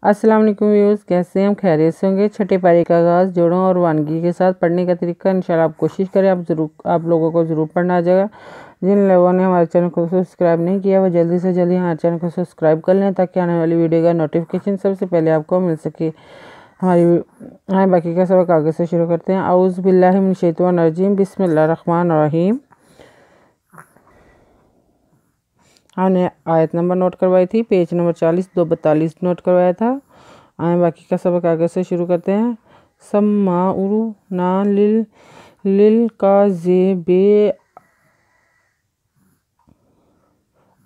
अस्सलाम वालेकुम व्यूअर्स, कैसे हैं? हम खैरियत से होंगे। छठे पारी का आगाज़ जोड़ों और वानगी के साथ पढ़ने का तरीका इंशाल्लाह आप कोशिश करें, आप लोगों को ज़रूर पढ़ना आ जाएगा। जिन लोगों ने हमारे चैनल को सब्सक्राइब नहीं किया वो जल्दी से जल्दी हमारे चैनल को सब्सक्राइब कर लें ताकि आने वाली वीडियो का नोटिफिकेशन सबसे पहले आपको मिल सके। हमारे बाकी का सबक आगे से शुरू करते हैं। औज़ु बिल्लाहि मिनश शैतानिर रजीम, बिस्मिल्लाहिर रहमानिर रहीम। हमने आयत नंबर नोट करवाई थी, पेज नंबर 40 242 नोट करवाया था। आए बाकी का सबक आगे से शुरू करते हैं। सम्माउरु ना लिल का जे बे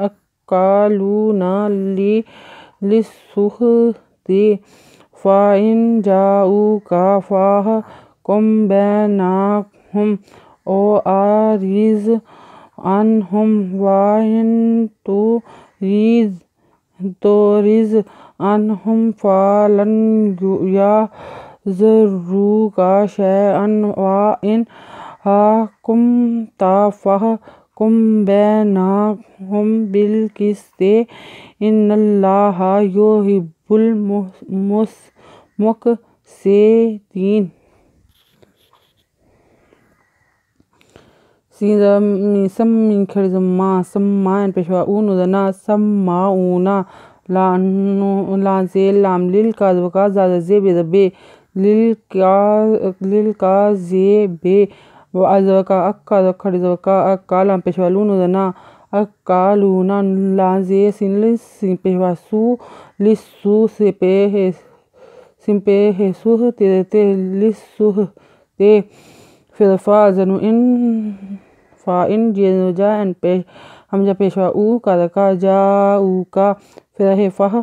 अकालू ना लिसुह दे फ़ाइन जाऊ का फ़ाह कुम बैनाहुम ओ आरिज़ अनहुम वाइन तोरिज़ अनहुम फ़लन यज़रुका शैअन वाइन हाकुम ताफ़हकुम बैनहुम बिलक़िस्ति इन्नल्लाहा युहिब्बुल मुक़सितीन। सम्मा एन पेशवा ऊनुदना सम्माऊना लांजे लामलिल काज़वका ज़ाज़े बेदबे लिल का जे बे अज़वका अक्का खड़िज़वका अक्का लाम पेशवा लूनुदना अक्कालूना लांजे सिनलिस पेशवा सू लिस्सू सिंपे हेसुह तेते लिस्सुह ते फिर फ़ाज़नु इन फ़ाइन जेनुजा एन हमजा पेशवा ऊ का जाऊ का फिर हेफ़ह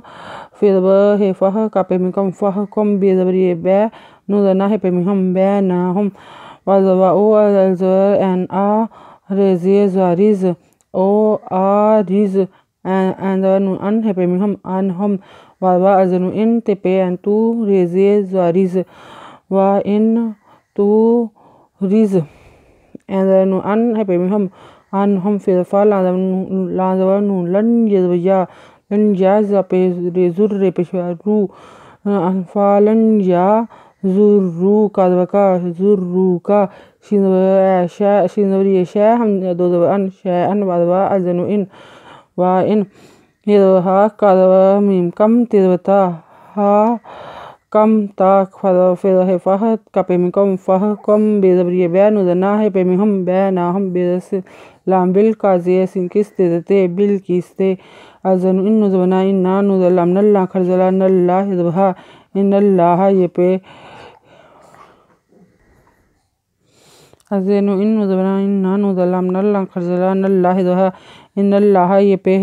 फिर ब हेफ़ह का पेमिकम फ़ह कम बेज़बरिए बै नुदना हे पेमिकम बै ना हम वाज़वा ओ एन आ रेज़े ज़ारिज़ ओ आ रिज़ एन अन हे पेमिकम अन हम वाज़वा अज़नु इन ते पे एन तू रेज़े ज़ारिज़ वा इन तू रिज़ एन अन है पेमिकम अन हम फिर फ़ा लाज़वा नू लन यज़वया लन या पे रेज़ुर रे पेशवा रू फ़ालन या ज़ुर्रू काज़वका ज़ुर्रू का शिनवरी शै हम दो अन शै अन वाज़वा अज़नु इन वा इन यज़वहा काज़वा मीम कम तेज़वता हा कम ता फिर हेफ़ह का पेमिकम फ़ह कम बेज़बरिए बै नुदना है पेमिकम बै ना हम बेज़स लाम बिल काज़े सिंकिस तेज़ते बिल किस्ते अज़नु इन नुज़वना इन ना नुज़लाम नल्ला खरज़ला नल्ला यज़वहा इन्नल्लाहा ये पे अज़नु इन नुज़वना इन ना नुज़लाम नल्ला खरज़ला नल्ला यज़वहा इन्नल्लाहा ये पे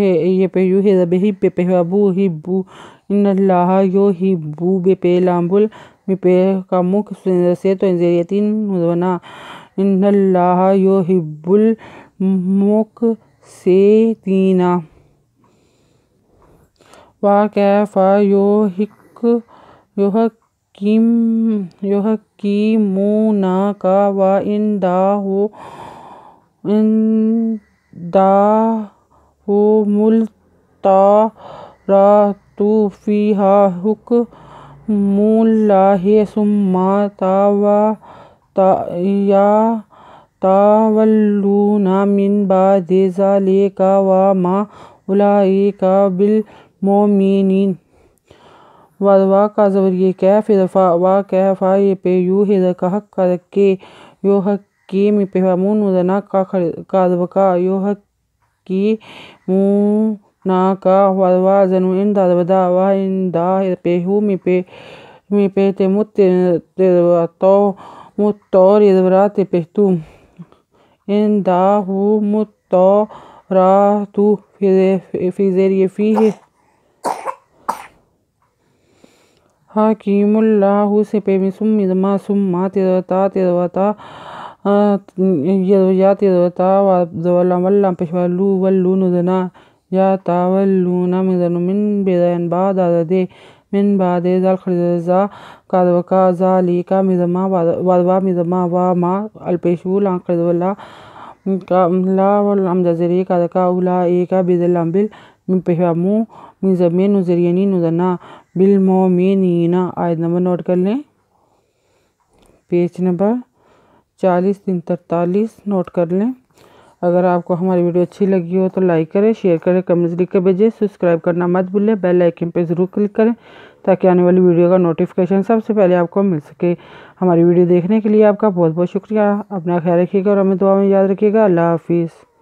यू है ज़बही पे पेहबू हिब्बू इन्नल्लाहा युहिब्बु बे पे लाम्बुल बे पे का मुख से तो इंजेरियतिन नुज़वना इन्नल्लाहा युहिब्बुल मुक़सितीना। वा कैफ़ा युहक्किमूना का वा इंदाहुमुल तौरातु फ़ीहा हुक्मुल्लाहि सुम्मा तवल्लूना मिन बादि ज़ालिका व मा उलाइका बिल मोमिनीन। वाज़वा का ज़बरिए कै फिर वा कैफ़ा ये पे यू है का हक का के यो हक्की मी पे मून उदना का काज़वका यो हक्की मूना का वाज़वा ज़नु इन दाज़वदा वा इन दा पे हु मी पे ते मुत्तौर यज़वरा ते पे तू इन दा हु मुत्तौरातु फ़िज़ेरिए फ़ी है हाकिमुल्लाहु से पे सुम्मा तेज़वता यज़वया तेज़वता वाज़वल्ला पेशवा लू वल्लू नुज़ना या तावल्लूना मिज़नु मिन बेज़न बाद आज़दे मिन बादे ज़ाल खरज़ा काज़वका ज़ालिका मिज़मा वाज़वा मिज़मा वा मा अलपेशू लां खरज़वला का ला वल हमजा ज़रिए काज़का उला एका बेज़ल लाम्बिल min pehamu ضمین ذریعین ذنا بالمومنین۔ آیت نمبر نوٹ کر لیں، پیج نمبر 40-43 نوٹ کر لیں۔ اگر آپ کو ہماری ویڈیو اچھی لگی ہو تو لائک کریں، شیئر کریں، کمنٹس لکھ کر بھیجیں، سبسکرائب کرنا مت بھولیں، بیل آئیکن پہ ضرور کلک کریں تاکہ آنے والی ویڈیو کا نوٹیفیکیشن سب سے پہلے آپ کو مل سکے۔ ہماری ویڈیو دیکھنے کے لیے آپ کا بہت بہت شکریہ۔ اپنا خیال رکھیے گا اور ہمیں دعا میں یاد رکھیے گا۔ اللہ حافظ۔